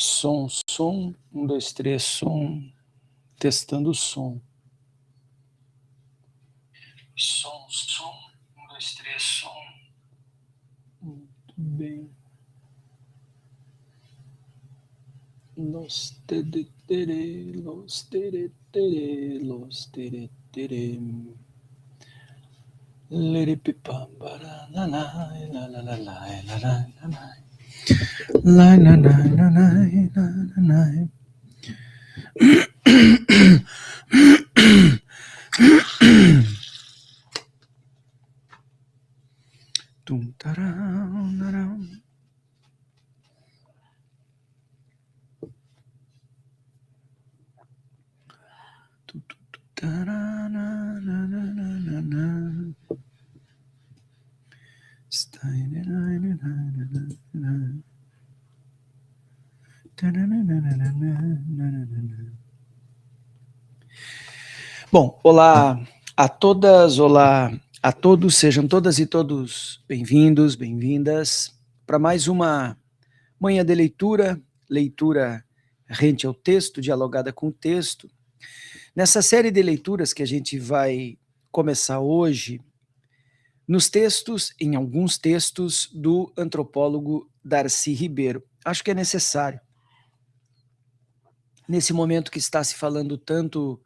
Som, som, 1, 2, 3, som, testando o som. Som, som, 1, 2, 3, som. Muito bem. Los tere tere, los tere tere, los tere tere. Leripipambara, la la la la la la la la la. La la la la la la la. Tum taram taram. Bom, olá a todas, olá a todos, sejam todas e todos bem-vindos, bem-vindas para mais uma manhã de leitura, leitura rente ao texto, dialogada com o texto. Nessa série de leituras que a gente vai começar hoje, nos textos, em alguns textos do antropólogo Darcy Ribeiro. Acho que é necessário. Nesse momento que está se falando tanto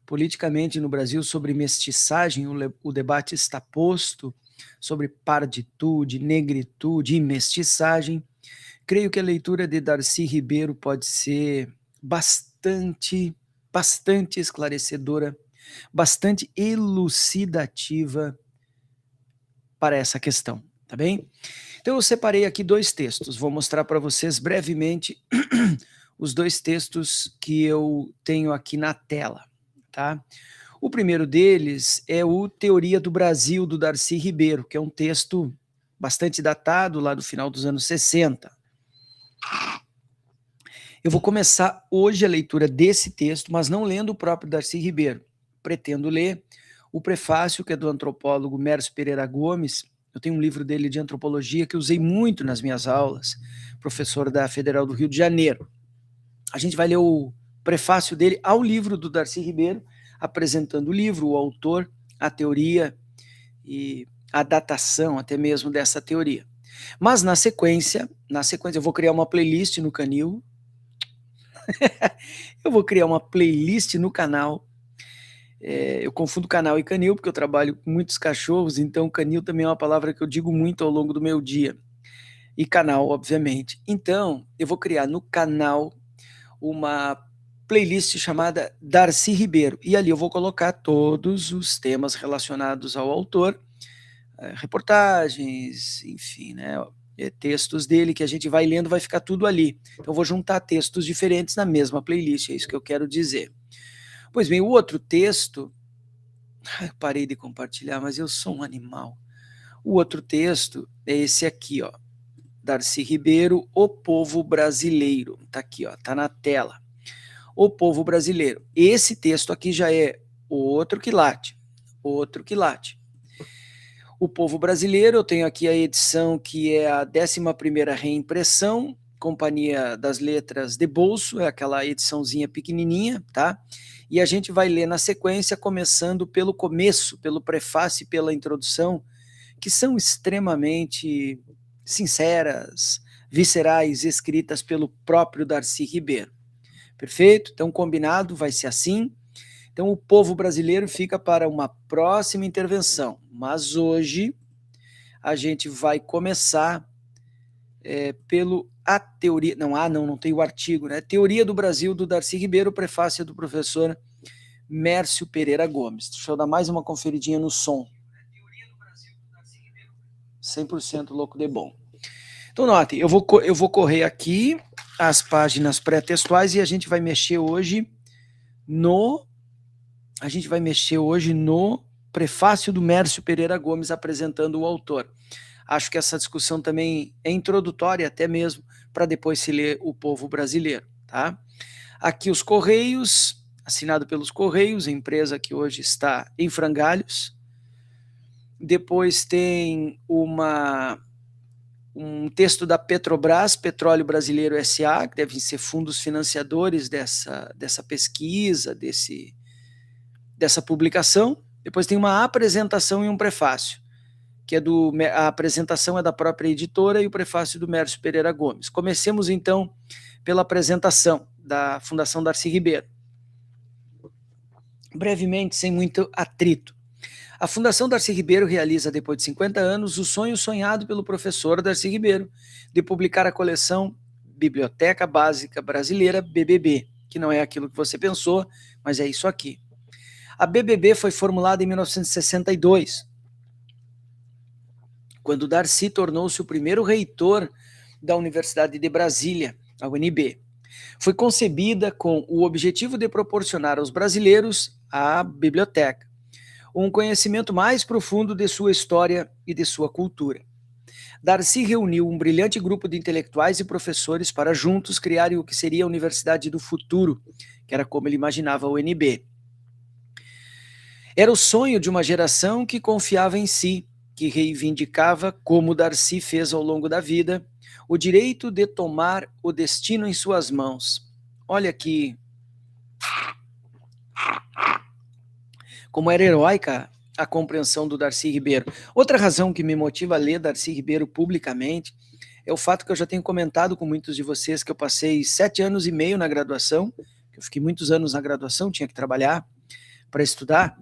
politicamente no Brasil sobre mestiçagem, o debate está posto sobre parditude, negritude e mestiçagem. Creio que a leitura de Darcy Ribeiro pode ser bastante esclarecedora, bastante elucidativa para essa questão, tá bem? Então eu separei aqui 2 textos, vou mostrar para vocês brevemente os 2 textos que eu tenho aqui na tela, tá? O primeiro deles é o Teoria do Brasil, do Darcy Ribeiro, que é um texto bastante datado, lá do final dos anos 60. Eu vou começar hoje a leitura desse texto, mas não lendo o próprio Darcy Ribeiro. Pretendo ler o prefácio, que é do antropólogo Mércio Pereira Gomes. Eu tenho um livro dele de antropologia que usei muito nas minhas aulas, professor da Federal do Rio de Janeiro. A gente vai ler o prefácio dele ao livro do Darcy Ribeiro, apresentando o livro, o autor, a teoria e a datação até mesmo dessa teoria. Mas na sequência eu vou criar uma playlist no Canil. Eu vou criar uma playlist no canal. Eu confundo canal e canil, porque eu trabalho com muitos cachorros, então canil também é uma palavra que eu digo muito ao longo do meu dia. E canal, obviamente. Então, eu vou criar no canal uma playlist chamada Darcy Ribeiro. E ali eu vou colocar todos os temas relacionados ao autor, reportagens, enfim, né? Textos dele que a gente vai lendo, vai ficar tudo ali. Então eu vou juntar textos diferentes na mesma playlist, é isso que eu quero dizer. Pois bem, o outro texto, eu parei de compartilhar, mas eu sou um animal. O outro texto é esse aqui, ó, Darcy Ribeiro, O Povo Brasileiro. Tá aqui, ó, tá na tela. O Povo Brasileiro. Esse texto aqui já é outro quilate. O Povo Brasileiro, eu tenho aqui a edição que é a 11ª reimpressão, Companhia das Letras de Bolso, é aquela ediçãozinha pequenininha, tá? E a gente vai ler na sequência, começando pelo começo, pelo prefácio e pela introdução, que são extremamente sinceras, viscerais, escritas pelo próprio Darcy Ribeiro. Perfeito? Então, combinado, vai ser assim. Então, o Povo Brasileiro fica para uma próxima intervenção. Mas hoje a gente vai começar pelo a teoria... Não tem o artigo, né? Teoria do Brasil, do Darcy Ribeiro, prefácio do professor Mércio Pereira Gomes. Deixa eu dar mais uma conferidinha no som. Teoria do Brasil, do Darcy Ribeiro. 100% louco de bom. Então, notem, eu vou correr aqui as páginas pré-textuais e a gente vai mexer hoje no prefácio do Mércio Pereira Gomes apresentando o autor. Acho que essa discussão também é introdutória até mesmo para depois se ler O Povo Brasileiro, tá? Aqui os Correios, assinado pelos Correios, empresa que hoje está em frangalhos. Depois tem uma um texto da Petrobras, Petróleo Brasileiro S.A., que devem ser fundos financiadores dessa pesquisa, dessa publicação. Depois tem uma apresentação e um prefácio, que a apresentação é da própria editora e o prefácio do Mércio Pereira Gomes. Comecemos, então, pela apresentação da Fundação Darcy Ribeiro. Brevemente, sem muito atrito. A Fundação Darcy Ribeiro realiza, depois de 50 anos, o sonho sonhado pelo professor Darcy Ribeiro de publicar a coleção Biblioteca Básica Brasileira, BBB, que não é aquilo que você pensou, mas é isso aqui. A BBB foi formulada em 1962, quando Darcy tornou-se o primeiro reitor da Universidade de Brasília, a UNB. Foi concebida com o objetivo de proporcionar aos brasileiros a biblioteca, um conhecimento mais profundo de sua história e de sua cultura. Darcy reuniu um brilhante grupo de intelectuais e professores para juntos criarem o que seria a Universidade do Futuro, que era como ele imaginava a UNB. Era o sonho de uma geração que confiava em si, que reivindicava, como Darcy fez ao longo da vida, o direito de tomar o destino em suas mãos. Olha aqui como era heróica a compreensão do Darcy Ribeiro. Outra razão que me motiva a ler Darcy Ribeiro publicamente é o fato que eu já tenho comentado com muitos de vocês, que eu passei 7 anos e meio na graduação, que eu fiquei muitos anos na graduação, tinha que trabalhar para estudar,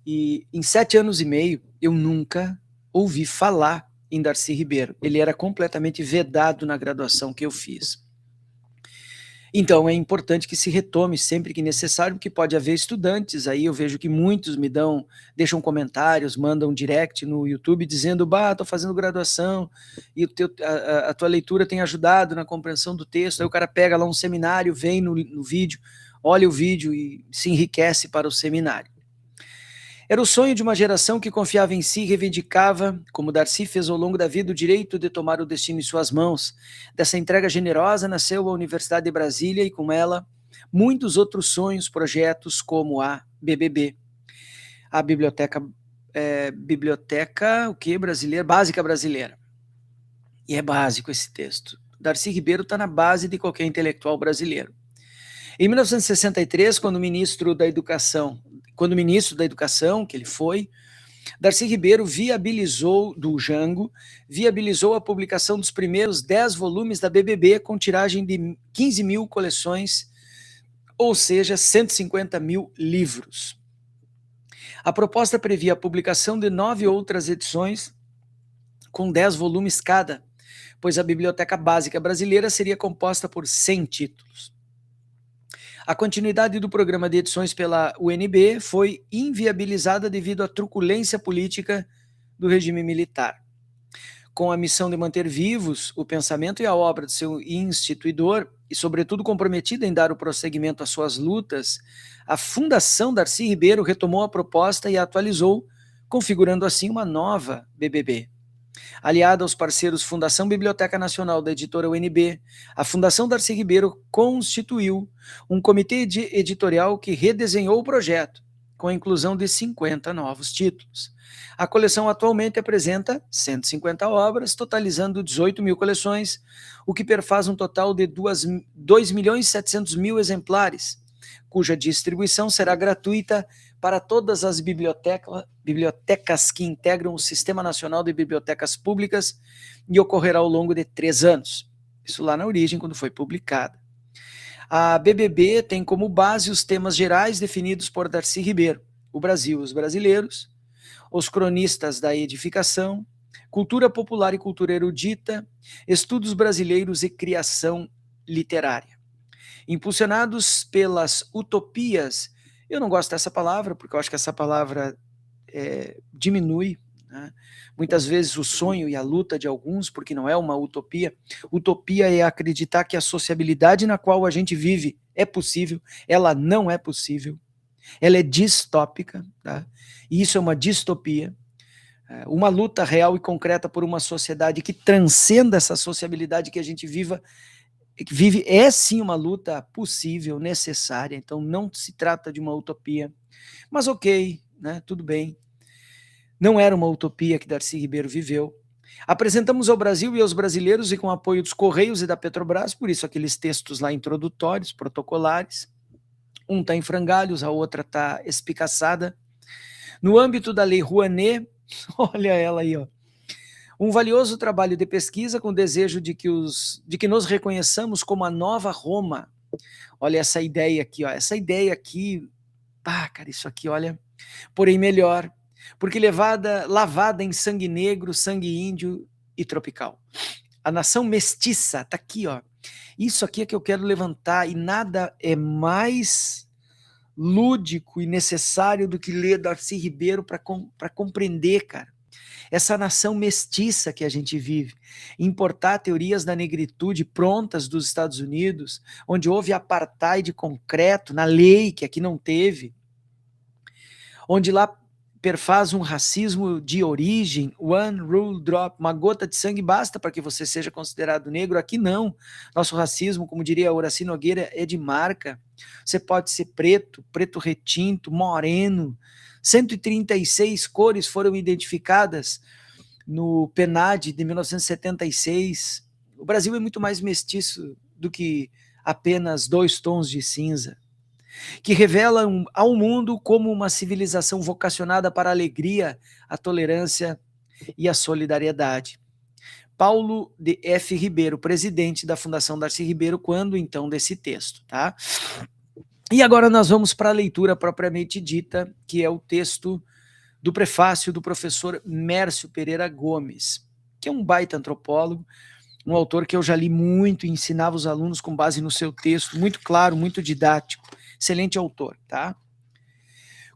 e em 7 anos e meio eu nunca ouvi falar em Darcy Ribeiro. Ele era completamente vedado na graduação que eu fiz. Então é importante que se retome sempre que necessário, porque pode haver estudantes, aí eu vejo que muitos deixam comentários, mandam direct no YouTube dizendo, estou fazendo graduação e a tua leitura tem ajudado na compreensão do texto, aí o cara pega lá um seminário, vem no vídeo, olha o vídeo e se enriquece para o seminário. Era o sonho de uma geração que confiava em si e reivindicava, como Darcy fez ao longo da vida, o direito de tomar o destino em suas mãos. Dessa entrega generosa nasceu a Universidade de Brasília e, com ela, muitos outros sonhos, projetos como a BBB, a Biblioteca Brasileira, Básica Brasileira. E é básico esse texto. Darcy Ribeiro está na base de qualquer intelectual brasileiro. Em 1963, quando ministro da Educação, que ele foi, Darcy Ribeiro viabilizou a publicação dos primeiros 10 volumes da BBB com tiragem de 15 mil coleções, ou seja, 150 mil livros. A proposta previa a publicação de 9 outras edições com 10 volumes cada, pois a Biblioteca Básica Brasileira seria composta por 100 títulos. A continuidade do programa de edições pela UNB foi inviabilizada devido à truculência política do regime militar. Com a missão de manter vivos o pensamento e a obra de seu instituidor, e sobretudo comprometida em dar o prosseguimento às suas lutas, a Fundação Darcy Ribeiro retomou a proposta e a atualizou, configurando assim uma nova BBB. Aliada aos parceiros Fundação Biblioteca Nacional da editora UNB, a Fundação Darcy Ribeiro constituiu um comitê editorial que redesenhou o projeto, com a inclusão de 50 novos títulos. A coleção atualmente apresenta 150 obras, totalizando 18 mil coleções, o que perfaz um total de 2.700.000 exemplares, cuja distribuição será gratuita para todas as bibliotecas que integram o Sistema Nacional de Bibliotecas Públicas e ocorrerá ao longo de 3 anos. Isso lá na origem, quando foi publicada. A BBB tem como base os temas gerais definidos por Darcy Ribeiro: o Brasil e os brasileiros, os cronistas da edificação, cultura popular e cultura erudita, estudos brasileiros e criação literária. Impulsionados pelas utopias, eu não gosto dessa palavra, porque eu acho que essa palavra diminui, né, muitas vezes o sonho e a luta de alguns, porque não é uma utopia. Utopia é acreditar que a sociabilidade na qual a gente vive é possível, ela não é possível, ela é distópica, tá? E isso é uma distopia. Uma luta real e concreta por uma sociedade que transcenda essa sociabilidade que a gente vive é sim uma luta possível, necessária, então não se trata de uma utopia, mas ok, né, tudo bem, não era uma utopia que Darcy Ribeiro viveu, Apresentamos ao Brasil e aos brasileiros, e com apoio dos Correios e da Petrobras, por isso aqueles textos lá introdutórios, protocolares, um está em frangalhos, a outra está espicaçada. No âmbito da Lei Rouanet, olha ela aí, ó, um valioso trabalho de pesquisa com o desejo de que nos reconheçamos como a nova Roma. Olha essa ideia aqui, ó, essa ideia aqui, cara, isso aqui, olha, porém melhor, porque lavada em sangue negro, sangue índio e tropical. A nação mestiça, tá aqui, ó. Isso aqui é que eu quero levantar, e nada é mais lúdico e necessário do que ler Darcy Ribeiro para compreender, cara, essa nação mestiça que a gente vive, importar teorias da negritude prontas dos Estados Unidos, onde houve apartheid concreto na lei, que aqui não teve, onde lá perfaz um racismo de origem, one rule drop, uma gota de sangue basta para que você seja considerado negro. Aqui não, nosso racismo, como diria Horaci Nogueira, é de marca. Você pode ser preto, preto retinto, moreno, 136 cores foram identificadas no PNAD de 1976. O Brasil é muito mais mestiço do que apenas 2 tons de cinza, que revelam ao mundo como uma civilização vocacionada para a alegria, a tolerância e a solidariedade. Paulo de F. Ribeiro, presidente da Fundação Darcy Ribeiro, quando então desse texto, tá? E agora nós vamos para a leitura propriamente dita, que é o texto do prefácio do professor Mércio Pereira Gomes, que é um baita antropólogo, um autor que eu já li muito e ensinava os alunos com base no seu texto, muito claro, muito didático, excelente autor, tá?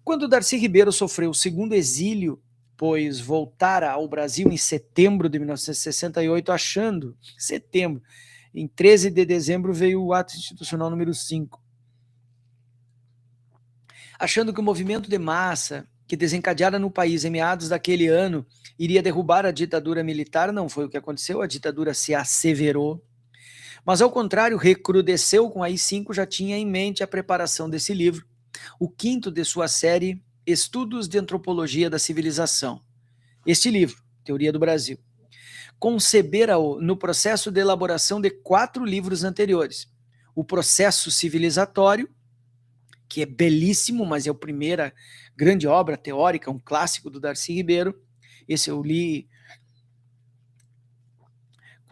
Quando Darcy Ribeiro sofreu o segundo exílio, pois voltara ao Brasil em setembro de 1968, em 13 de dezembro veio o ato institucional número 5, achando que o movimento de massa que desencadeara no país em meados daquele ano iria derrubar a ditadura militar, não foi o que aconteceu, a ditadura se asseverou, mas ao contrário, recrudesceu com a AI-5, já tinha em mente a preparação desse livro, o 5º de sua série Estudos de Antropologia da Civilização. Este livro, Teoria do Brasil, concebera-o no processo de elaboração de 4 livros anteriores, o Processo Civilizatório, que é belíssimo, mas é a primeira grande obra teórica, um clássico do Darcy Ribeiro. Esse eu li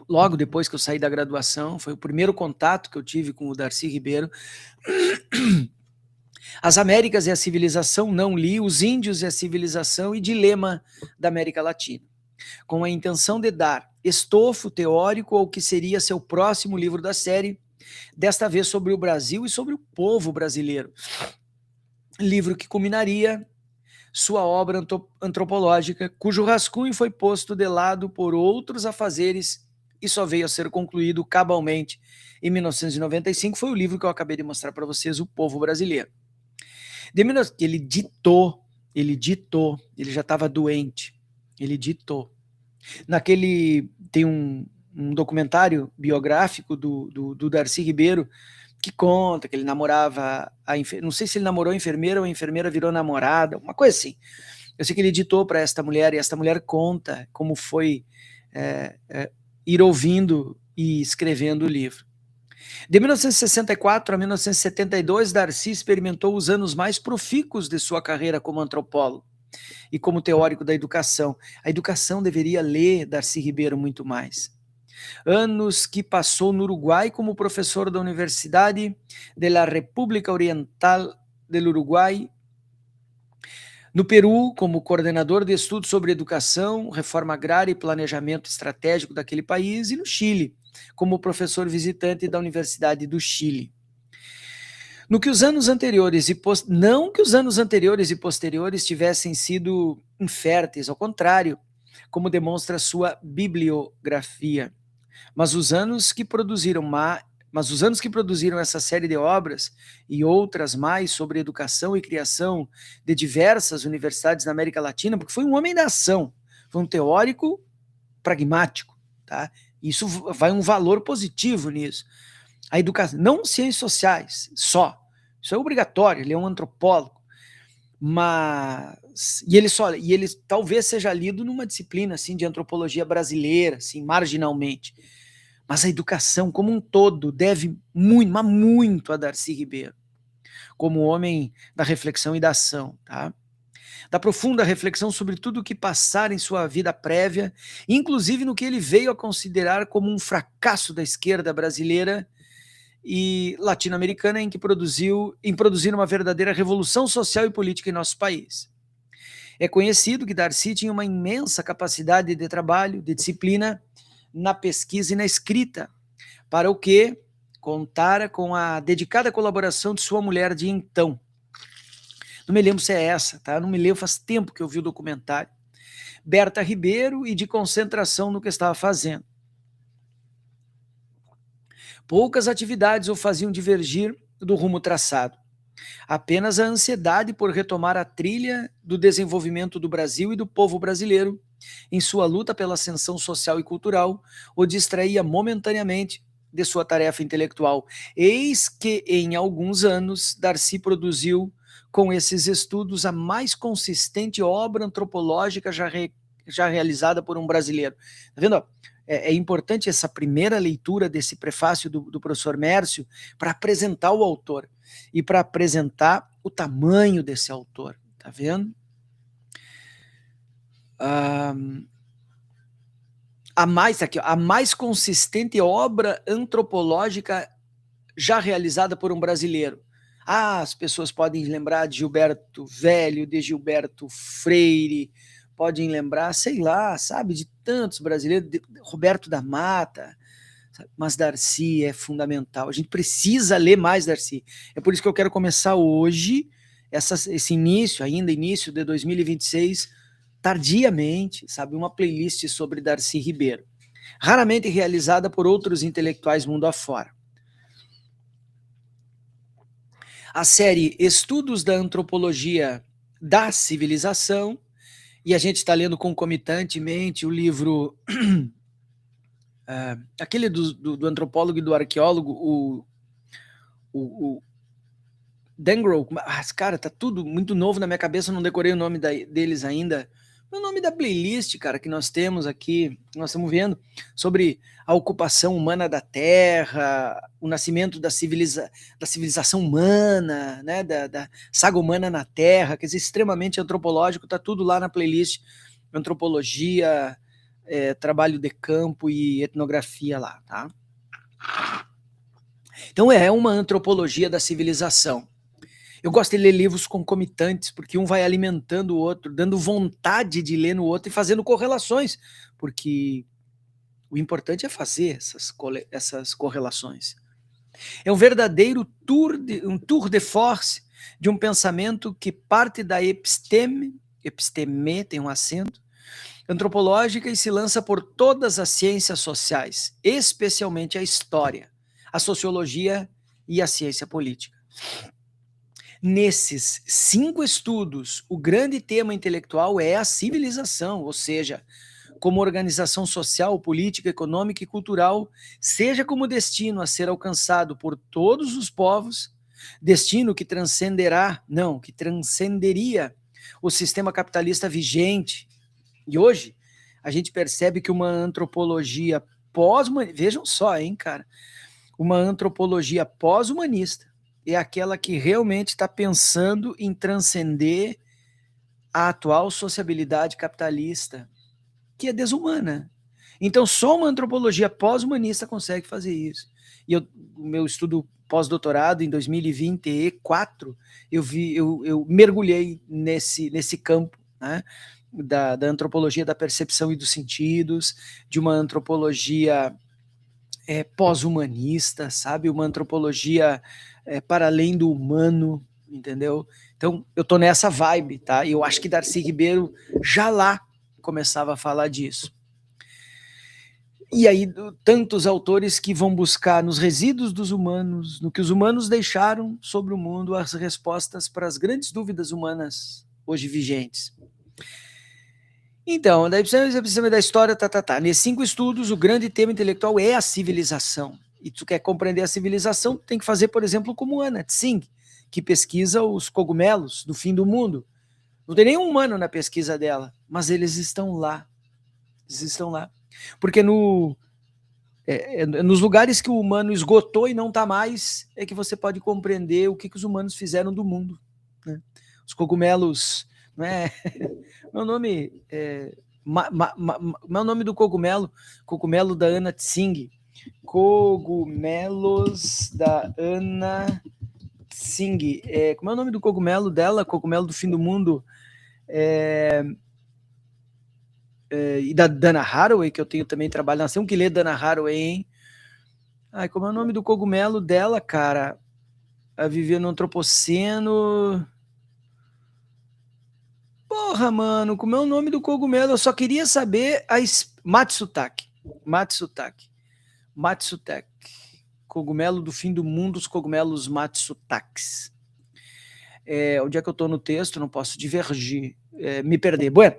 logo depois que eu saí da graduação, foi o primeiro contato que eu tive com o Darcy Ribeiro. As Américas e a Civilização, não li. Os Índios e a Civilização e Dilema da América Latina, com a intenção de dar estofo teórico ao que seria seu próximo livro da série, desta vez sobre o Brasil e sobre o povo brasileiro. Livro que culminaria sua obra antropológica, cujo rascunho foi posto de lado por outros afazeres e só veio a ser concluído cabalmente em 1995, foi o livro que eu acabei de mostrar para vocês, O Povo Brasileiro. Ele ditou, ele já estava doente, ele ditou. Tem um documentário biográfico do Darcy Ribeiro que conta que ele namorava não sei se ele namorou a enfermeira ou a enfermeira virou namorada, uma coisa assim. Eu sei que ele ditou para esta mulher, e esta mulher conta como foi ir ouvindo e escrevendo o livro. De 1964 a 1972, Darcy experimentou os anos mais profícuos de sua carreira como antropólogo e como teórico da educação. A educação deveria ler Darcy Ribeiro muito mais. Anos que passou no Uruguai como professor da Universidade de la República Oriental del Uruguai, no Peru como coordenador de estudos sobre educação, reforma agrária e planejamento estratégico daquele país, e no Chile como professor visitante da Universidade do Chile. Não que os anos anteriores e posteriores tivessem sido inférteis, ao contrário, como demonstra sua bibliografia. Mas os anos que produziram essa série de obras e outras mais sobre educação e criação de diversas universidades na América Latina, porque foi um homem da ação, foi um teórico pragmático, tá? Isso vai um valor positivo nisso. A educação, não ciências sociais só, isso é obrigatório, ele é um antropólogo, Mas e ele talvez seja lido numa disciplina assim de antropologia brasileira, assim, marginalmente. Mas a educação como um todo deve muito, mas muito a Darcy Ribeiro, como homem da reflexão e da ação, tá? Da profunda reflexão sobre tudo o que passara em sua vida prévia, inclusive no que ele veio a considerar como um fracasso da esquerda brasileira e latino-americana em produzir uma verdadeira revolução social e política em nosso país. É conhecido que Darcy tinha uma imensa capacidade de trabalho, de disciplina na pesquisa e na escrita, para o que contara com a dedicada colaboração de sua mulher de então. Não me lembro se é essa, tá? Não me lembro, faz tempo que eu vi o documentário. Berta Ribeiro, e de concentração no que estava fazendo. Poucas atividades o faziam divergir do rumo traçado. Apenas a ansiedade por retomar a trilha do desenvolvimento do Brasil e do povo brasileiro, em sua luta pela ascensão social e cultural, o distraía momentaneamente de sua tarefa intelectual. Eis que, em alguns anos, Darcy produziu, com esses estudos, a mais consistente obra antropológica já realizada por um brasileiro. Tá vendo? É importante essa primeira leitura desse prefácio do professor Mércio para apresentar o autor e para apresentar o tamanho desse autor, tá vendo? A mais consistente obra antropológica já realizada por um brasileiro. As pessoas podem lembrar de Gilberto Velho, de Gilberto Freire, podem lembrar, sei lá, sabe, de tantos brasileiros, de Roberto da Mata, mas Darcy é fundamental. A gente precisa ler mais Darcy. É por isso que eu quero começar hoje, esse início de 2026, tardiamente, sabe, uma playlist sobre Darcy Ribeiro, raramente realizada por outros intelectuais mundo afora. A série Estudos da Antropologia da Civilização, e a gente está lendo concomitantemente o livro aquele do antropólogo e do arqueólogo, o Dengrow. Cara, tá tudo muito novo na minha cabeça, eu não decorei o nome deles ainda. O nome da playlist, cara, que nós temos aqui, nós estamos vendo sobre a ocupação humana da Terra, o nascimento da civilização humana, né, da saga humana na Terra, quer dizer, extremamente antropológico, tá tudo lá na playlist, antropologia, trabalho de campo e etnografia lá, tá? Então é uma antropologia da civilização. Eu gosto de ler livros concomitantes, porque um vai alimentando o outro, dando vontade de ler no outro e fazendo correlações, porque o importante é fazer essas correlações. É um verdadeiro tour de force de um pensamento que parte da episteme, tem um acento, antropológica e se lança por todas as ciências sociais, especialmente a história, a sociologia e a ciência política. Nesses 5 estudos, o grande tema intelectual é a civilização, ou seja, como organização social, política, econômica e cultural, seja como destino a ser alcançado por todos os povos, destino que transcenderia o sistema capitalista vigente. E hoje, a gente percebe que uma antropologia pós-humanista, vejam só, hein, cara, uma antropologia pós-humanista é aquela que realmente está pensando em transcender a atual sociabilidade capitalista, que é desumana. Então, só uma antropologia pós-humanista consegue fazer isso. E o meu estudo pós-doutorado, em 2024, eu mergulhei nesse campo, né, da antropologia da percepção e dos sentidos, de uma antropologia pós-humanista, sabe? Uma antropologia para além do humano, entendeu? Então, eu tô nessa vibe, tá? E eu acho que Darcy Ribeiro já lá começava a falar disso. E aí, tantos autores que vão buscar nos resíduos dos humanos, no que os humanos deixaram sobre o mundo, as respostas para as grandes dúvidas humanas hoje vigentes. Então, daí precisa da história, Nesses 5 estudos, o grande tema intelectual é a civilização. E tu quer compreender a civilização, tem que fazer, por exemplo, como Anna Tsing, que pesquisa os cogumelos do fim do mundo. Não tem nenhum humano na pesquisa dela, mas eles estão lá. Eles estão lá. Porque nos lugares que o humano esgotou e não está mais, é que você pode compreender o que os humanos fizeram do mundo. Né? Os cogumelos, não é? Meu nome é. Meu nome do cogumelo? Cogumelo da Anna Tsing. Cogumelos da Anna Tsing. Como é o nome do cogumelo dela? Cogumelo do fim do mundo. E da Dana Haraway, que eu tenho também trabalho. Nós temos que ler Dana Haraway, hein? Ai, como é o nome do cogumelo dela, cara? A vivia no antropoceno. Porra, mano, como é o nome do cogumelo? Eu só queria saber Matsutake. Matsutake. Matsutake. Cogumelo do fim do mundo, os cogumelos Matsutakes. Onde é que eu estou no texto? Não posso divergir, me perder. Bueno,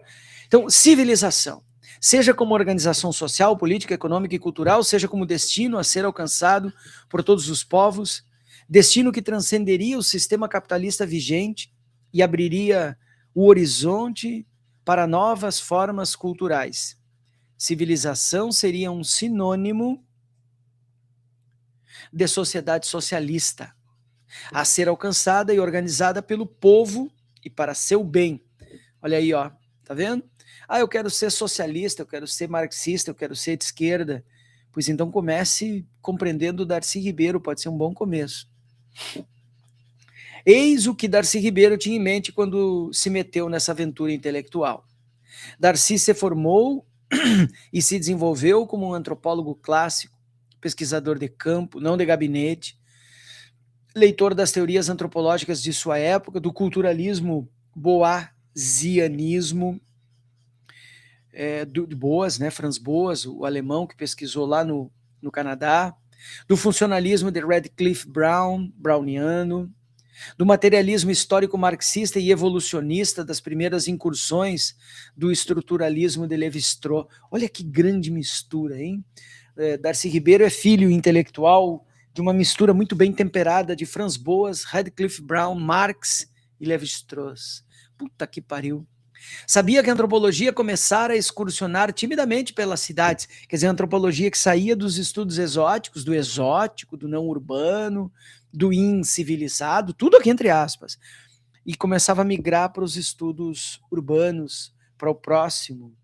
então, civilização. Seja como organização social, política, econômica e cultural, seja como destino a ser alcançado por todos os povos, destino que transcenderia o sistema capitalista vigente e abriria o horizonte para novas formas culturais. Civilização seria um sinônimo de sociedade socialista, a ser alcançada e organizada pelo povo e para seu bem. Olha aí, ó, tá vendo? Eu quero ser socialista, eu quero ser marxista, eu quero ser de esquerda. Pois então comece compreendendo Darcy Ribeiro, pode ser um bom começo. Eis o que Darcy Ribeiro tinha em mente quando se meteu nessa aventura intelectual. Darcy se formou e se desenvolveu como um antropólogo clássico, pesquisador de campo, não de gabinete, leitor das teorias antropológicas de sua época, do culturalismo boasianismo, de Boas, né, Franz Boas, o alemão que pesquisou lá no Canadá, do funcionalismo de Radcliffe Browniano, do materialismo histórico marxista e evolucionista, das primeiras incursões do estruturalismo de Lévi-Strauss. Olha que grande mistura, hein? Darcy Ribeiro é filho intelectual de uma mistura muito bem temperada de Franz Boas, Radcliffe Brown, Marx e Lévi-Strauss. Puta que pariu. Sabia que a antropologia começara a excursionar timidamente pelas cidades, quer dizer, a antropologia que saía dos estudos exóticos, do exótico, do não urbano, do incivilizado, tudo aqui entre aspas, e começava a migrar para os estudos urbanos, para o próximo,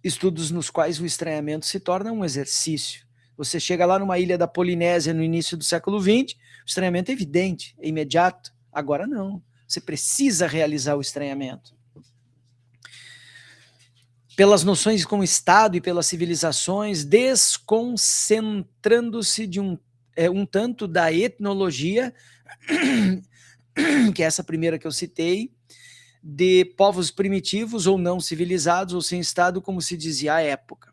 estudos nos quais o estranhamento se torna um exercício. Você chega lá numa ilha da Polinésia no início do século XX, o estranhamento é evidente, é imediato. Agora não. Você precisa realizar o estranhamento. Pelas noções como Estado e pelas civilizações, desconcentrando-se de um tanto da etnologia, que é essa primeira que eu citei, de povos primitivos ou não civilizados ou sem Estado, como se dizia à época.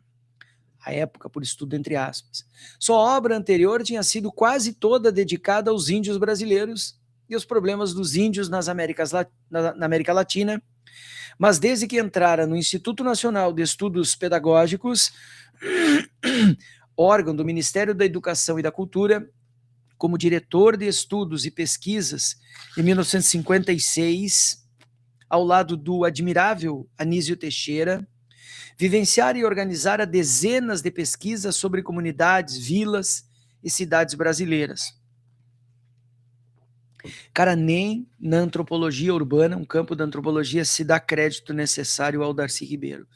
A época, por estudo entre aspas. Sua obra anterior tinha sido quase toda dedicada aos índios brasileiros e os problemas dos índios na América Latina, mas desde que entrara no Instituto Nacional de Estudos Pedagógicos, órgão do Ministério da Educação e da Cultura, como diretor de estudos e pesquisas em 1956, ao lado do admirável Anísio Teixeira, vivenciara e organizara dezenas de pesquisas sobre comunidades, vilas e cidades brasileiras. Cara, nem na antropologia urbana, um campo da antropologia, se dá crédito necessário ao Darcy Ribeiro.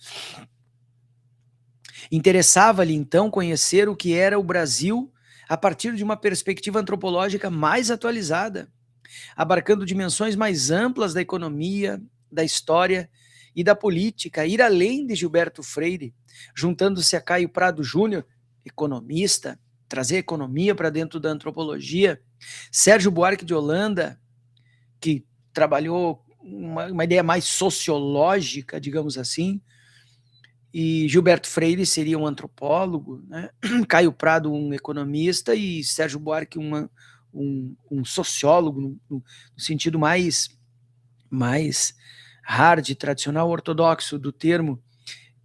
Interessava-lhe, então, conhecer o que era o Brasil a partir de uma perspectiva antropológica mais atualizada, abarcando dimensões mais amplas da economia, da história e da política, ir além de Gilberto Freire, juntando-se a Caio Prado Júnior, economista, trazer economia para dentro da antropologia, Sérgio Buarque de Holanda, que trabalhou uma ideia mais sociológica, digamos assim, e Gilberto Freire seria um antropólogo, né? Caio Prado um economista e Sérgio Buarque um sociólogo, no sentido mais hard, tradicional, ortodoxo do termo,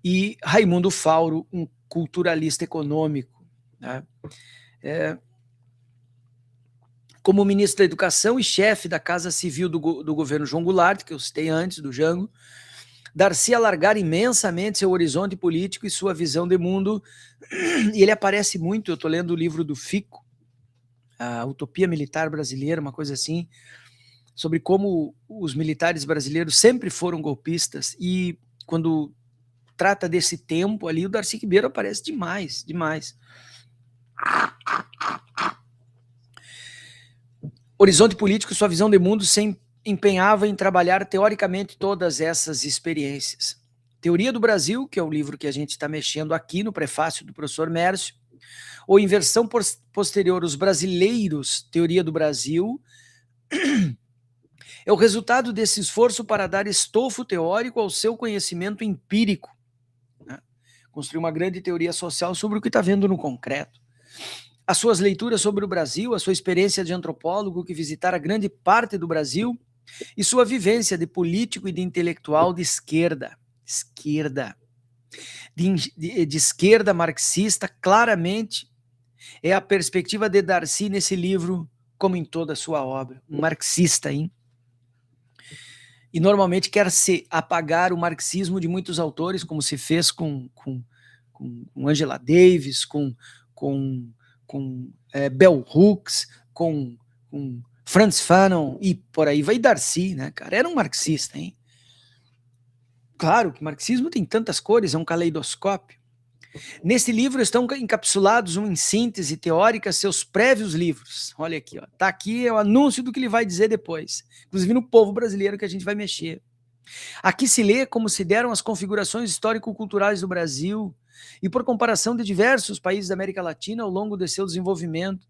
e Raimundo Fauro, um culturalista econômico. Né? como ministro da Educação e chefe da Casa Civil do governo João Goulart, que eu citei antes, do Jango, Darcy alargar imensamente seu horizonte político e sua visão de mundo, e ele aparece muito, eu estou lendo o livro do Fico, a Utopia Militar Brasileira, uma coisa assim, sobre como os militares brasileiros sempre foram golpistas, e quando trata desse tempo ali, o Darcy Ribeiro aparece demais, demais. Horizonte político, sua visão de mundo se empenhava em trabalhar teoricamente todas essas experiências. Teoria do Brasil, que é o livro que a gente está mexendo aqui no prefácio do professor Mércio, ou Inversão Posterior, os Brasileiros, Teoria do Brasil, é o resultado desse esforço para dar estofo teórico ao seu conhecimento empírico, né? Construir uma grande teoria social sobre o que está vendo no concreto. As suas leituras sobre o Brasil, a sua experiência de antropólogo que visitara grande parte do Brasil e sua vivência de político e de intelectual de esquerda. De esquerda marxista, claramente, é a perspectiva de Darcy nesse livro, como em toda a sua obra. Um marxista, hein? E normalmente quer se apagar o marxismo de muitos autores, como se fez com Angela Davis, com Bell Hooks, com Frantz Fanon e por aí vai. Darcy, né, cara? Era um marxista, hein? Claro que marxismo tem tantas cores, é um caleidoscópio. Nesse livro estão encapsulados, em síntese teórica, seus prévios livros. Olha aqui, ó. Tá aqui é o anúncio do que ele vai dizer depois. Inclusive no povo brasileiro que a gente vai mexer. Aqui se lê como se deram as configurações histórico-culturais do Brasil e por comparação de diversos países da América Latina ao longo de seu desenvolvimento,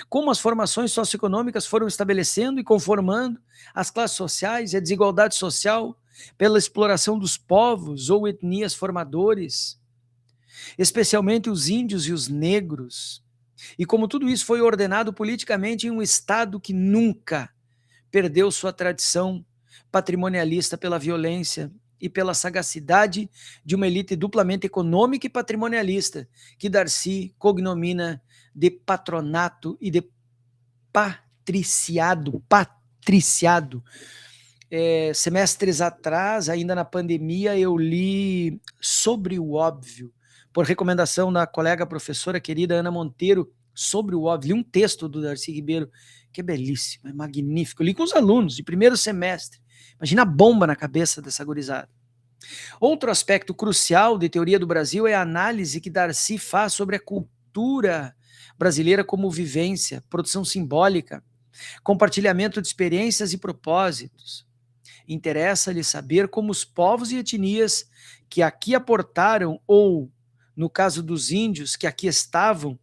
como as formações socioeconômicas foram estabelecendo e conformando as classes sociais e a desigualdade social pela exploração dos povos ou etnias formadores, especialmente os índios e os negros, e como tudo isso foi ordenado politicamente em um Estado que nunca perdeu sua tradição patrimonialista pela violência e pela sagacidade de uma elite duplamente econômica e patrimonialista, que Darcy cognomina de patronato e de patriciado. Semestres atrás, ainda na pandemia, eu li Sobre o Óbvio, por recomendação da colega professora querida Ana Monteiro, Sobre o Óbvio, li um texto do Darcy Ribeiro, que é belíssimo, é magnífico, eu li com os alunos de primeiro semestre. Imagina a bomba na cabeça dessa gurizada. Outro aspecto crucial de Teoria do Brasil é a análise que Darcy faz sobre a cultura brasileira como vivência, produção simbólica, compartilhamento de experiências e propósitos. Interessa-lhe saber como os povos e etnias que aqui aportaram, ou, no caso dos índios que aqui estavam,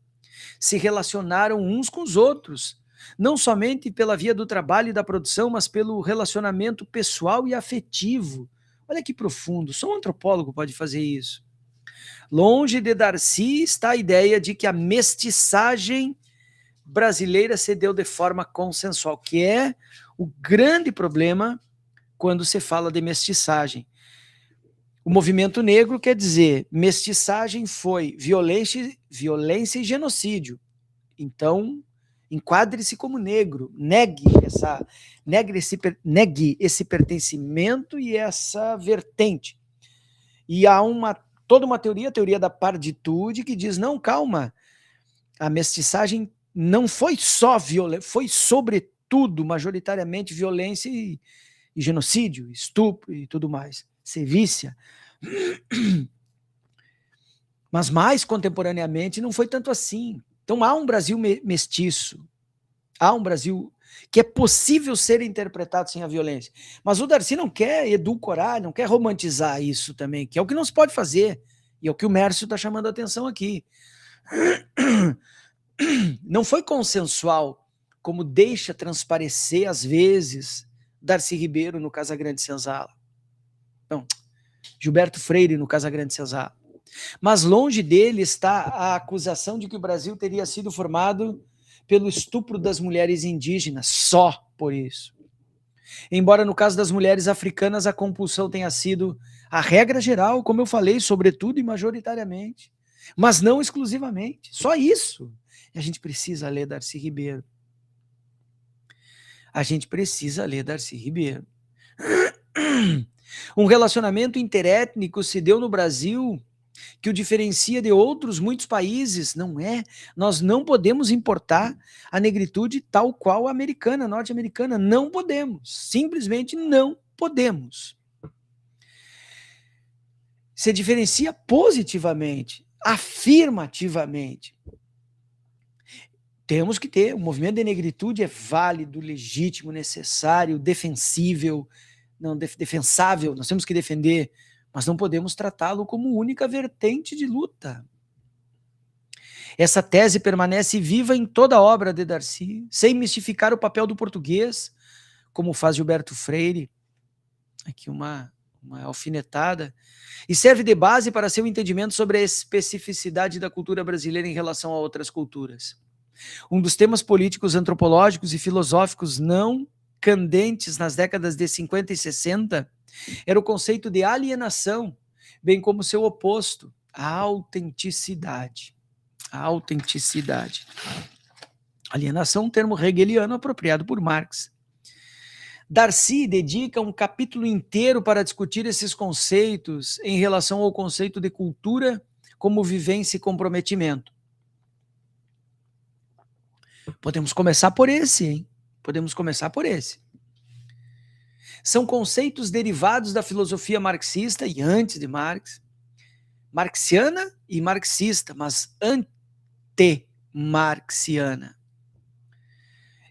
se relacionaram uns com os outros, não somente pela via do trabalho e da produção, mas pelo relacionamento pessoal e afetivo. Olha que profundo, só um antropólogo pode fazer isso. Longe de Darcy está a ideia de que a mestiçagem brasileira se deu de forma consensual, que é o grande problema quando se fala de mestiçagem. O movimento negro quer dizer, mestiçagem foi violência e genocídio. Então, enquadre-se como negro, negue esse pertencimento e essa vertente. E há toda uma teoria, a teoria da parditude, que diz, não, calma, a mestiçagem não foi só violência, foi sobretudo, majoritariamente, violência e genocídio, estupro e tudo mais, sevícia. Mas mais contemporaneamente não foi tanto assim. Então há um Brasil mestiço, há um Brasil que é possível ser interpretado sem a violência. Mas o Darcy não quer edulcorar, não quer romantizar isso também, que é o que não se pode fazer, e é o que o Mércio está chamando a atenção aqui. Não foi consensual, como deixa transparecer, às vezes, Darcy Ribeiro no Casagrande Senzala. Não, Gilberto Freire no Casagrande Senzala. Mas longe dele está a acusação de que o Brasil teria sido formado pelo estupro das mulheres indígenas, só por isso. Embora no caso das mulheres africanas a compulsão tenha sido a regra geral, como eu falei, sobretudo e majoritariamente, mas não exclusivamente, só isso. E a gente precisa ler Darcy Ribeiro. a gente precisa ler Darcy Ribeiro. Um relacionamento interétnico se deu no Brasil que o diferencia de outros muitos países, não é? Nós não podemos importar a negritude tal qual a americana, norte-americana, não podemos, simplesmente não podemos. Se diferencia positivamente, afirmativamente. Temos que ter, o movimento de negritude é válido, legítimo, necessário, defensível, não defensável, nós temos que defender, mas não podemos tratá-lo como única vertente de luta. Essa tese permanece viva em toda a obra de Darcy, sem mistificar o papel do português, como faz Gilberto Freire, aqui uma alfinetada, e serve de base para seu entendimento sobre a especificidade da cultura brasileira em relação a outras culturas. Um dos temas políticos, antropológicos e filosóficos não candentes nas décadas de 50 e 60 era o conceito de alienação, bem como seu oposto, a autenticidade. A autenticidade. Alienação, um termo hegeliano apropriado por Marx. Darcy dedica um capítulo inteiro para discutir esses conceitos em relação ao conceito de cultura como vivência e comprometimento. Podemos começar por esse, hein? Podemos começar por esse. São conceitos derivados da filosofia marxista e antes de Marx, marxiana e marxista, mas antemarxiana.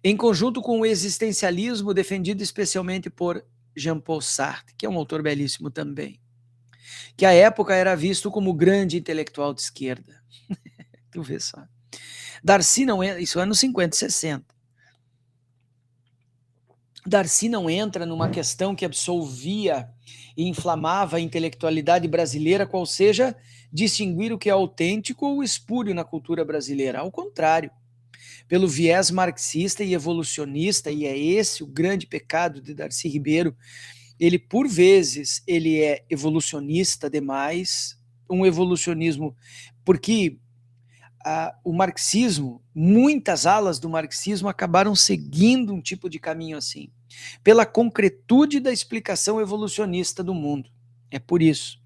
Em conjunto com o existencialismo defendido especialmente por Jean-Paul Sartre, que é um autor belíssimo também, que à época era visto como grande intelectual de esquerda. Tu vê só. Darcy não é, isso é nos 50 e 60. Darcy não entra numa questão que absolvia e inflamava a intelectualidade brasileira, qual seja distinguir o que é autêntico ou espúrio na cultura brasileira. Ao contrário, pelo viés marxista e evolucionista, e é esse o grande pecado de Darcy Ribeiro, ele, por vezes, ele é evolucionista demais, um evolucionismo, porque o marxismo, muitas alas do marxismo acabaram seguindo um tipo de caminho assim, pela concretude da explicação evolucionista do mundo. É por isso.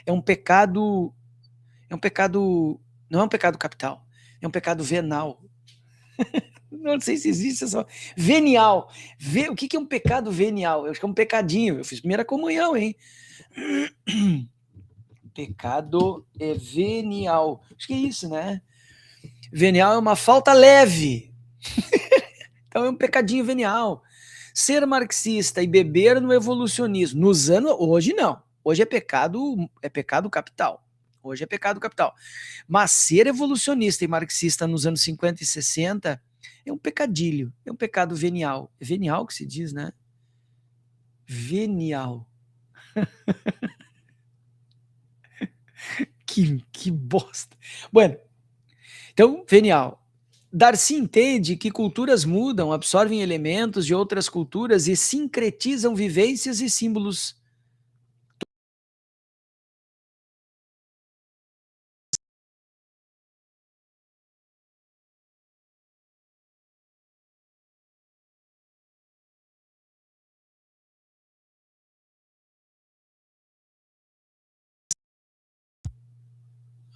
É um pecado, não é um pecado capital, é um pecado venal. Não sei se existe essa. Venial. O que é um pecado venial? Eu acho que é um pecadinho. Eu fiz primeira comunhão, hein? Pecado é venial. Acho que é isso, né? Venial é uma falta leve. Então é um pecadinho venial. Ser marxista e beber no evolucionismo, nos anos. Hoje não. Hoje é pecado capital. Hoje é pecado capital. Mas ser evolucionista e marxista nos anos 50 e 60 é um pecadilho, é um pecado venial. É venial que se diz, né? Venial. que bosta. Bueno, então, venial. Darcy entende que culturas mudam, absorvem elementos de outras culturas e sincretizam vivências e símbolos.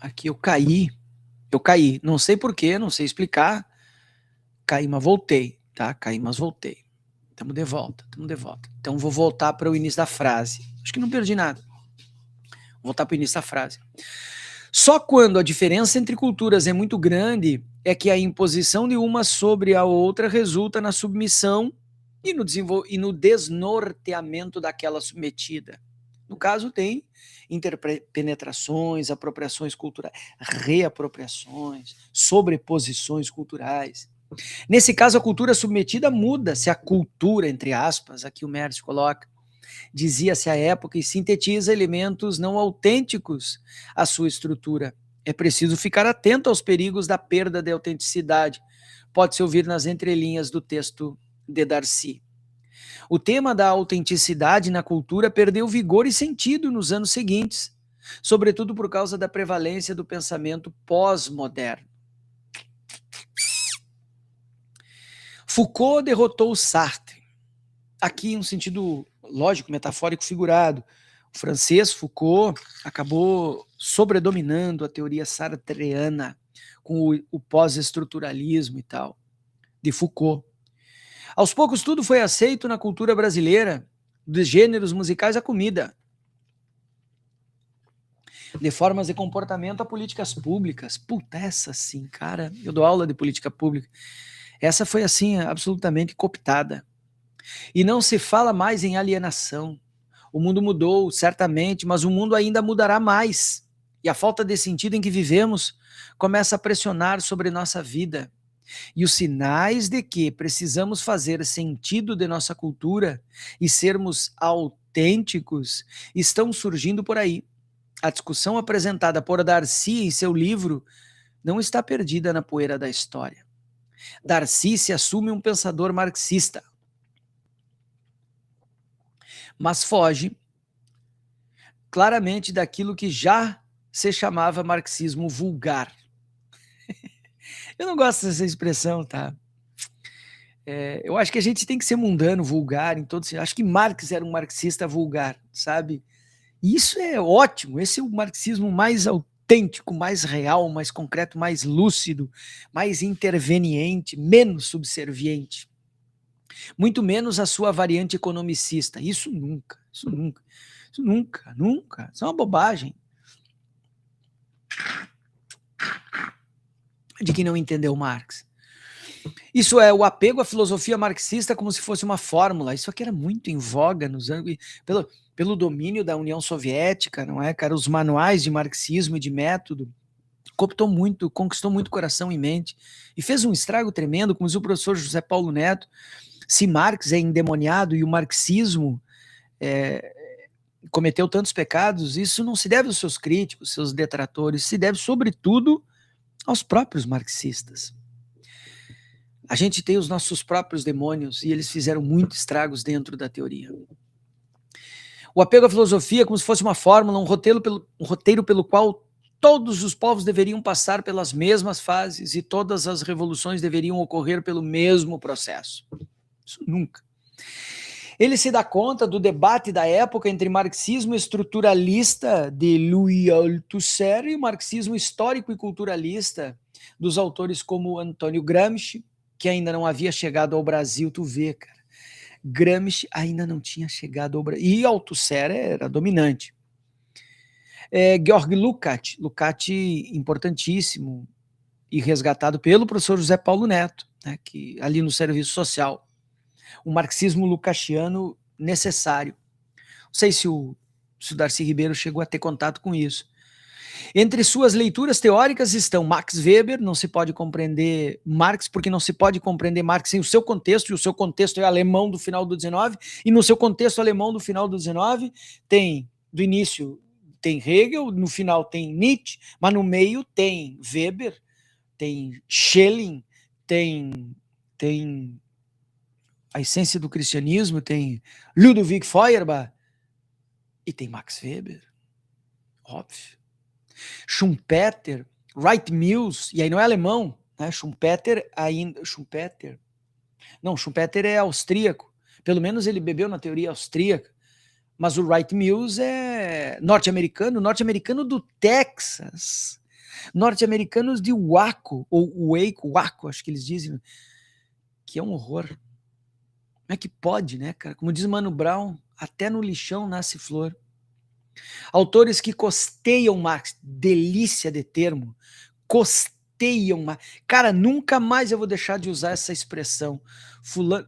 Aqui eu caí, não sei porquê, não sei explicar, caí, mas voltei, tá? Caí, mas voltei. Estamos de volta. Então vou voltar para o início da frase. Acho que não perdi nada. Vou voltar para o início da frase. Só quando a diferença entre culturas é muito grande é que a imposição de uma sobre a outra resulta na submissão e no desnorteamento daquela submetida. No caso, tem interpenetrações, apropriações culturais, reapropriações, sobreposições culturais. Nesse caso, a cultura submetida muda, se a cultura, entre aspas, aqui o Mércio coloca, dizia-se à época e sintetiza elementos não autênticos à sua estrutura. É preciso ficar atento aos perigos da perda de autenticidade. Pode-se ouvir nas entrelinhas do texto de Darcy. O tema da autenticidade na cultura perdeu vigor e sentido nos anos seguintes, sobretudo por causa da prevalência do pensamento pós-moderno. Foucault derrotou o Sartre. Aqui em um sentido lógico, metafórico, figurado. O francês Foucault acabou sobredominando a teoria sartreana com o pós-estruturalismo e tal, de Foucault. Aos poucos tudo foi aceito na cultura brasileira, dos gêneros musicais à comida, de formas de comportamento a políticas públicas. Puta, essa sim, cara, eu dou aula de política pública. Essa foi assim, absolutamente cooptada. E não se fala mais em alienação. O mundo mudou, certamente, mas o mundo ainda mudará mais. E a falta de sentido em que vivemos começa a pressionar sobre nossa vida. E os sinais de que precisamos fazer sentido de nossa cultura e sermos autênticos estão surgindo por aí. A discussão apresentada por Darcy em seu livro não está perdida na poeira da história. Darcy se assume um pensador marxista, mas foge claramente daquilo que já se chamava marxismo vulgar. Eu não gosto dessa expressão, tá? Eu acho que a gente tem que ser mundano, vulgar, em todos. Acho que Marx era um marxista vulgar, sabe? E isso é ótimo. Esse é o marxismo mais autêntico, mais real, mais concreto, mais lúcido, mais interveniente, menos subserviente. Muito menos a sua variante economicista. Isso nunca, isso nunca, isso nunca, nunca. Isso é uma bobagem. De quem não entendeu Marx. Isso é o apego à filosofia marxista como se fosse uma fórmula. Isso aqui era muito em voga nos anos, pelo domínio da União Soviética, não é, cara? Os manuais de marxismo e de método cooptou muito, conquistou muito coração e mente e fez um estrago tremendo, como diz o professor José Paulo Neto. Se Marx é endemoniado e o marxismo cometeu tantos pecados, isso não se deve aos seus críticos, seus detratores, se deve, sobretudo, aos próprios marxistas. A gente tem os nossos próprios demônios e eles fizeram muitos estragos dentro da teoria. O apego à filosofia é como se fosse uma fórmula, um roteiro pelo qual todos os povos deveriam passar pelas mesmas fases e todas as revoluções deveriam ocorrer pelo mesmo processo. Isso nunca. Ele se dá conta do debate da época entre marxismo estruturalista de Louis Althusser e o marxismo histórico e culturalista dos autores como Antônio Gramsci, que ainda não havia chegado ao Brasil, tu vê, cara. Gramsci ainda não tinha chegado ao Brasil. E Althusser era dominante. Georg Lukács, importantíssimo e resgatado pelo professor José Paulo Neto, né, que ali no serviço social. O marxismo lukáciano necessário. Não sei se o Darcy Ribeiro chegou a ter contato com isso. Entre suas leituras teóricas estão Max Weber, não se pode compreender Marx, porque não se pode compreender Marx sem o seu contexto, e o seu contexto é alemão do final do 19, e no seu contexto alemão do final do 19, tem, do início, tem Hegel, no final tem Nietzsche, mas no meio tem Weber, tem Schelling, tem a essência do cristianismo, tem Ludwig Feuerbach, e tem Max Weber, óbvio. Schumpeter, Wright Mills, e aí não é alemão, né? Schumpeter é austríaco, pelo menos ele bebeu na teoria austríaca, mas o Wright Mills é norte-americano do Texas, norte-americanos de Waco, ou Waco, acho que eles dizem, que é um horror. Como é que pode, né, cara? Como diz Mano Brown, até no lixão nasce flor. Autores que costeiam Marx, delícia de termo, costeiam Marx. Cara, nunca mais eu vou deixar de usar essa expressão. Fulano,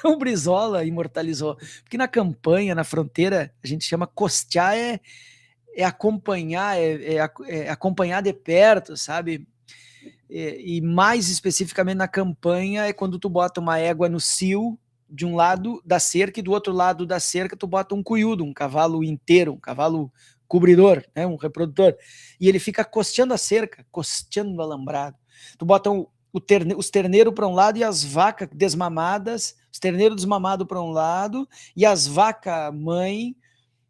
o Brizola imortalizou, porque na campanha, na fronteira, a gente chama costear, acompanhar, acompanhar de perto, sabe? E mais especificamente na campanha é quando tu bota uma égua no cio, de um lado da cerca e do outro lado da cerca tu bota um cuiudo, um cavalo inteiro, um cavalo cobridor, né, um reprodutor, e ele fica costeando a cerca, costeando o alambrado. Tu bota os terneiros para um lado e as vacas desmamadas, os terneiros desmamados para um lado e as vacas mãe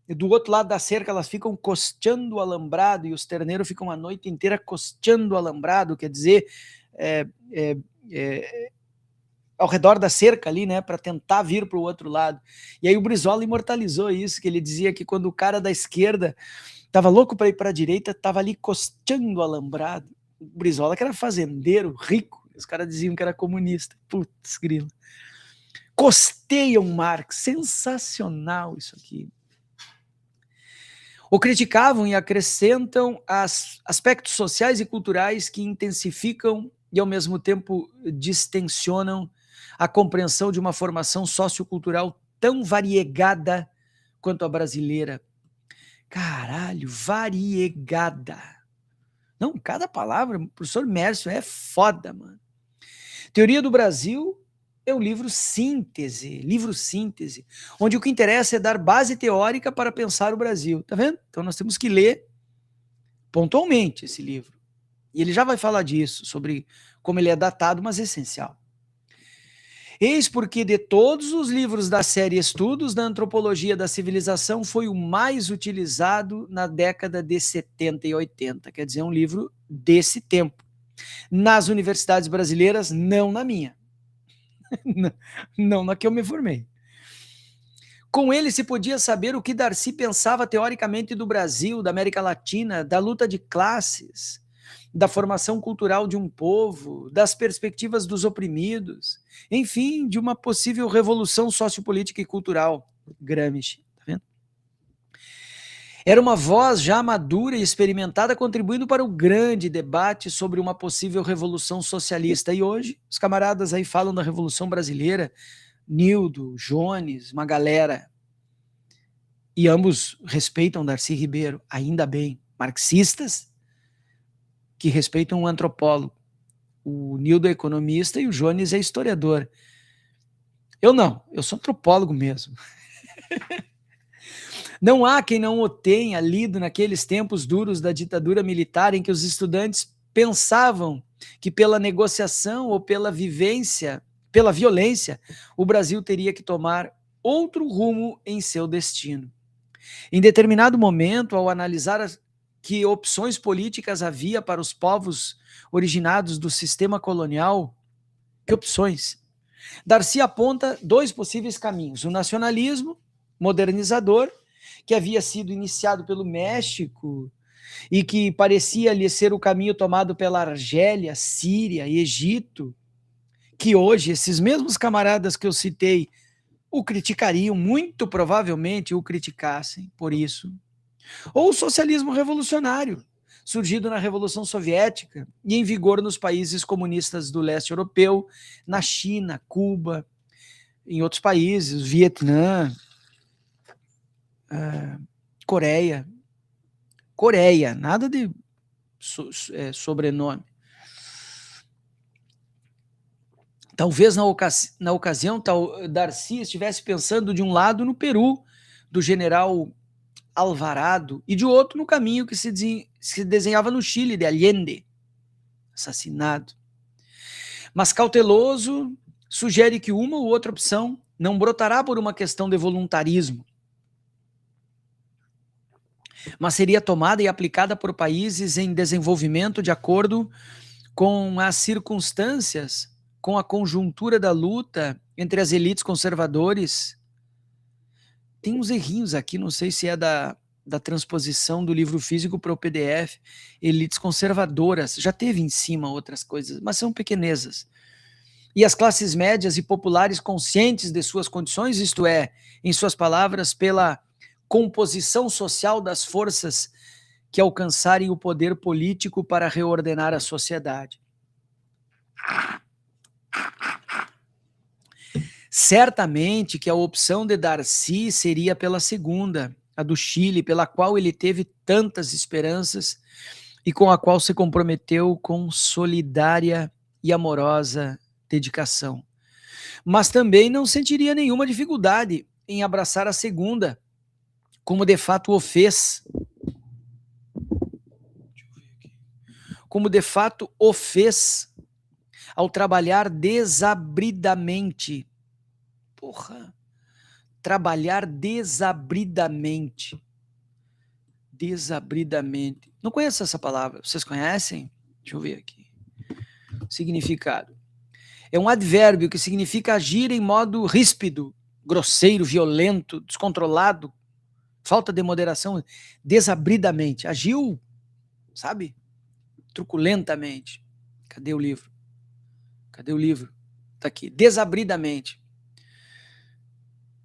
do outro lado da cerca, elas ficam costeando o alambrado e os terneiros ficam a noite inteira costeando o alambrado, quer dizer, ao redor da cerca ali, né, para tentar vir para o outro lado. E aí o Brizola imortalizou isso, que ele dizia que quando o cara da esquerda estava louco para ir para a direita, estava ali costeando o alambrado. O Brizola que era fazendeiro, rico, os caras diziam que era comunista. Putz, grilo. Costeiam Marx, sensacional isso aqui. O criticavam e acrescentam aspectos sociais e culturais que intensificam e, ao mesmo tempo, distensionam a compreensão de uma formação sociocultural tão variegada quanto a brasileira. Caralho, variegada. Não, cada palavra, o professor Mércio é foda, mano. Teoria do Brasil é um livro síntese, onde o que interessa é dar base teórica para pensar o Brasil, tá vendo? Então nós temos que ler pontualmente esse livro. E ele já vai falar disso, sobre como ele é datado, mas essencial. Eis porque de todos os livros da série Estudos da Antropologia da Civilização foi o mais utilizado na década de 70 e 80, quer dizer, um livro desse tempo. Nas universidades brasileiras, não na minha. Não na que eu me formei. Com ele se podia saber o que Darcy pensava teoricamente do Brasil, da América Latina, da luta de classes, da formação cultural de um povo, das perspectivas dos oprimidos, enfim, de uma possível revolução sociopolítica e cultural. Gramsci, tá vendo? Era uma voz já madura e experimentada, contribuindo para o grande debate sobre uma possível revolução socialista. E hoje, os camaradas aí falam da Revolução Brasileira, Nildo, Jones, uma galera, e ambos respeitam Darcy Ribeiro, ainda bem, marxistas que respeitam um antropólogo. O Nildo é economista e o Jones é historiador. Eu não, eu sou antropólogo mesmo. Não há quem não o tenha lido naqueles tempos duros da ditadura militar em que os estudantes pensavam que pela negociação ou pela violência, o Brasil teria que tomar outro rumo em seu destino. Em determinado momento, ao analisar que opções políticas havia para os povos originados do sistema colonial, que opções? Darcy aponta dois possíveis caminhos: o nacionalismo modernizador, que havia sido iniciado pelo México e que parecia lhe ser o caminho tomado pela Argélia, Síria e Egito, que hoje esses mesmos camaradas que eu citei o criticariam, muito provavelmente o criticassem por isso. Ou o socialismo revolucionário, surgido na Revolução Soviética e em vigor nos países comunistas do leste europeu, na China, Cuba, em outros países, Vietnã, Coreia, nada de sobrenome. Talvez na ocasião Darcy estivesse pensando de um lado no Peru, do general Alvarado, e de outro no caminho que se desenhava no Chile, de Allende, assassinado. Mas cauteloso, sugere que uma ou outra opção não brotará por uma questão de voluntarismo, mas seria tomada e aplicada por países em desenvolvimento de acordo com as circunstâncias, com a conjuntura da luta entre as elites conservadores. Tem uns errinhos aqui, não sei se é da transposição do livro físico para o PDF, elites conservadoras, já teve em cima outras coisas, mas são pequenezas. E as classes médias e populares conscientes de suas condições, isto é, em suas palavras, pela composição social das forças que alcançarem o poder político para reordenar a sociedade. Certamente que a opção de Darcy seria pela segunda, a do Chile, pela qual ele teve tantas esperanças e com a qual se comprometeu com solidária e amorosa dedicação. Mas também não sentiria nenhuma dificuldade em abraçar a segunda, como de fato o fez. Como de fato o fez ao trabalhar desabridamente. Porra, trabalhar desabridamente. Desabridamente. Não conheço essa palavra, vocês conhecem? Deixa eu ver aqui. Significado. É um advérbio que significa agir em modo ríspido, grosseiro, violento, descontrolado, falta de moderação, desabridamente. Agiu, sabe? Truculentamente. Cadê o livro? Cadê o livro? Está aqui. Desabridamente.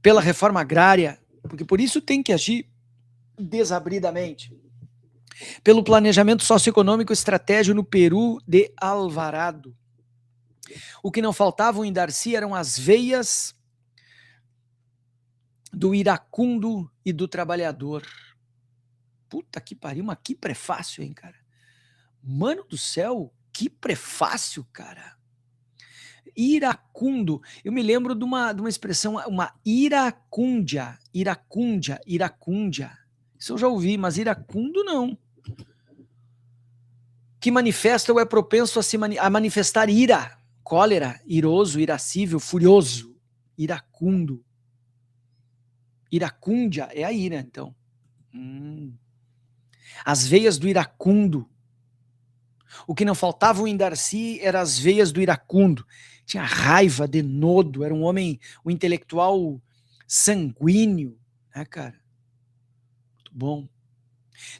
Pela reforma agrária, porque por isso tem que agir desabridamente. Pelo planejamento socioeconômico estratégico no Peru de Alvarado. O que não faltavam em Darcy eram as veias do iracundo e do trabalhador. Puta que pariu, mas que prefácio, hein, cara? Mano do céu, que prefácio, cara. Iracundo. Eu me lembro de uma expressão, uma iracúndia. Isso eu já ouvi, mas iracundo não. Que manifesta ou é propenso a manifestar ira, cólera, iroso, irascível, furioso. Iracundo. Iracúndia é a ira, então. As veias do iracundo. O que não faltavam em Darcy eram as veias do iracundo. Tinha raiva, denodo, era um homem, um intelectual sanguíneo, né, cara? Muito bom.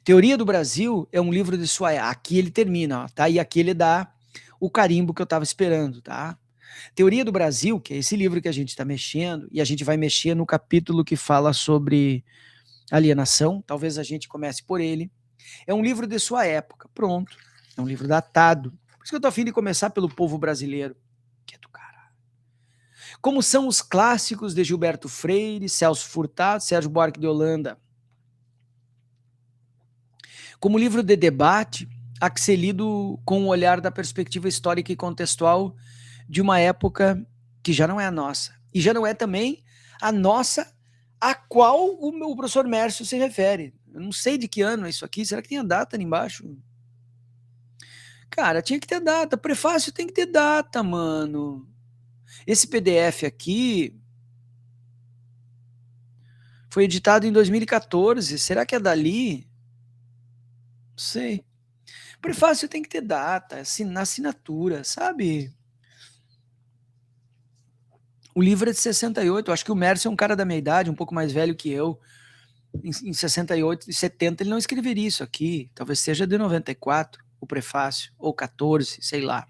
Teoria do Brasil é um livro de sua... Aqui ele termina, ó, tá? E aqui ele dá o carimbo que eu estava esperando, tá? Teoria do Brasil, que é esse livro que a gente está mexendo, e a gente vai mexer no capítulo que fala sobre alienação, talvez a gente comece por ele. É um livro de sua época, pronto. É um livro datado. Por isso que eu tô a fim de começar pelo povo brasileiro, que é do caralho. Como são os clássicos de Gilberto Freire, Celso Furtado, Sérgio Buarque de Holanda. Como livro de debate, há que ser lido com o olhar da perspectiva histórica e contextual de uma época que já não é a nossa. E já não é também a nossa a qual o meu professor Mércio se refere. Eu não sei de que ano é isso aqui. Será que tem a data ali embaixo? Cara, tinha que ter data. Prefácio tem que ter data, mano. Esse PDF aqui foi editado em 2014. Será que é dali? Não sei. Prefácio tem que ter data, na assinatura, sabe? O livro é de 68. Acho que o Mércio é um cara da minha idade, um pouco mais velho que eu. Em 68 e 70 ele não escreveria isso aqui. Talvez seja de 94, o prefácio, ou 14, sei lá.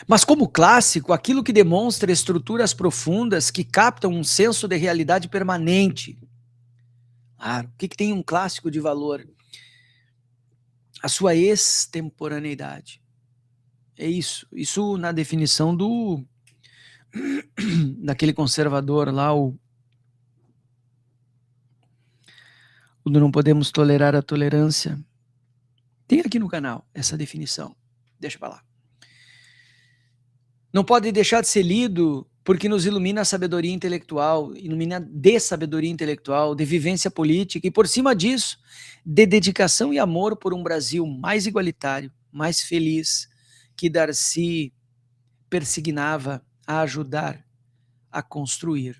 Mas como clássico, aquilo que demonstra estruturas profundas que captam um senso de realidade permanente. Claro, o que tem um clássico de valor? A sua extemporaneidade. É isso. Isso na definição daquele conservador lá, o do não podemos tolerar a tolerância. Tem aqui no canal essa definição. Deixa pra lá. Não pode deixar de ser lido porque nos ilumina a sabedoria intelectual, ilumina de sabedoria intelectual, de vivência política e, por cima disso, de dedicação e amor por um Brasil mais igualitário, mais feliz, que Darcy persignava a ajudar a construir.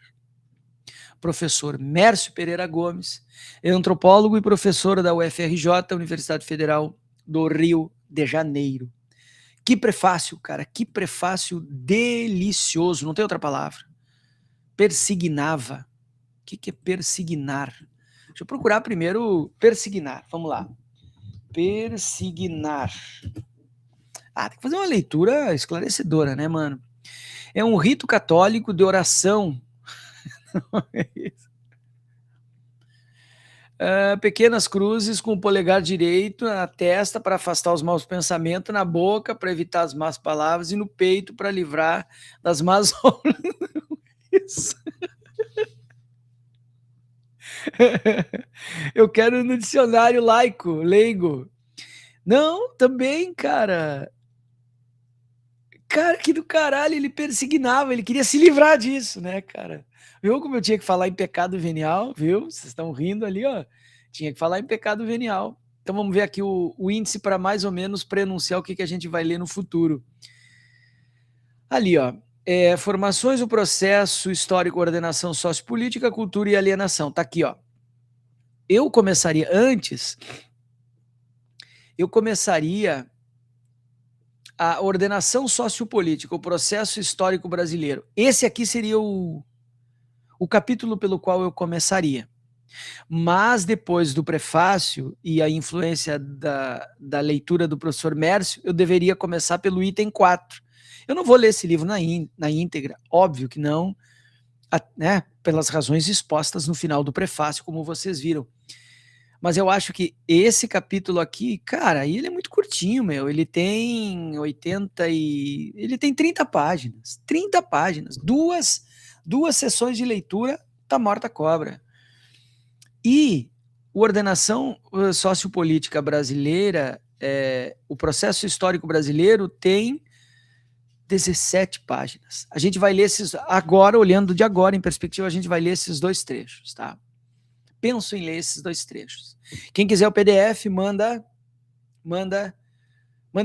Professor Mércio Pereira Gomes, é antropólogo e professor da UFRJ, Universidade Federal do Rio de Janeiro. Que prefácio, cara, que prefácio delicioso, não tem outra palavra. Persignava. O que é persignar? Deixa eu procurar primeiro persignar, vamos lá. Persignar. Tem que fazer uma leitura esclarecedora, né, mano? É um rito católico de oração. Pequenas cruzes com o polegar direito na testa para afastar os maus pensamentos, na boca para evitar as más palavras e no peito para livrar das más obras. Isso. Eu quero no dicionário laico, leigo. Não, também, cara. Cara, que do caralho, ele persignava, ele queria se livrar disso, né, cara? Viu como eu tinha que falar em pecado venial, viu? Vocês estão rindo ali, ó. Tinha que falar em pecado venial. Então vamos ver aqui o índice para mais ou menos prenunciar o que a gente vai ler no futuro. Ali, ó. Formações do processo histórico, ordenação sociopolítica, cultura e alienação. Tá aqui, ó. Eu começaria antes eu começaria a ordenação sociopolítica, o processo histórico brasileiro. Esse aqui seria o capítulo pelo qual eu começaria. Mas depois do prefácio e a influência da leitura do professor Mércio, eu deveria começar pelo item 4. Eu não vou ler esse livro na íntegra, óbvio que não, né, pelas razões expostas no final do prefácio, como vocês viram. Mas eu acho que esse capítulo aqui, cara, ele é muito curtinho, meu. Ele tem ele tem 30 páginas. 30 páginas. Duas sessões de leitura, tá morta a cobra. E a ordenação sociopolítica brasileira, o processo histórico brasileiro tem 17 páginas. A gente vai ler esses agora, olhando de agora em perspectiva, a gente vai ler esses 2 trechos, tá? Penso em ler esses 2 trechos. Quem quiser o PDF, manda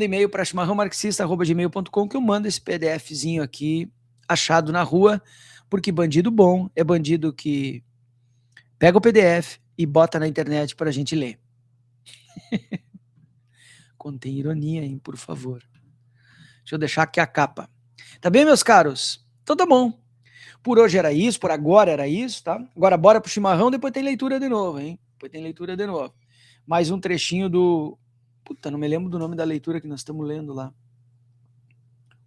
e-mail para chimarrãomarxista@gmail.com que eu mando esse PDFzinho aqui achado na rua, porque bandido bom é bandido que pega o PDF e bota na internet para a gente ler. Contém ironia, hein, por favor. Deixa eu deixar aqui a capa. Tá bem, meus caros? Então tá bom. Por hoje era isso, por agora era isso, tá? Agora bora pro chimarrão, depois tem leitura de novo, hein? Depois tem leitura de novo. Mais um trechinho do... Puta, não me lembro do nome da leitura que nós estamos lendo lá.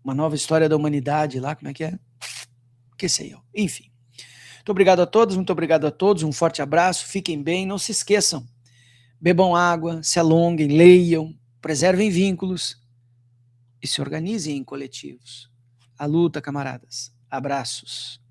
Uma nova história da humanidade lá, como é que é? Que sei eu. Enfim. Muito obrigado a todos, muito obrigado a todos. Um forte abraço, fiquem bem, não se esqueçam. Bebam água, se alonguem, leiam, preservem vínculos e se organizem em coletivos. A luta, camaradas. Abraços.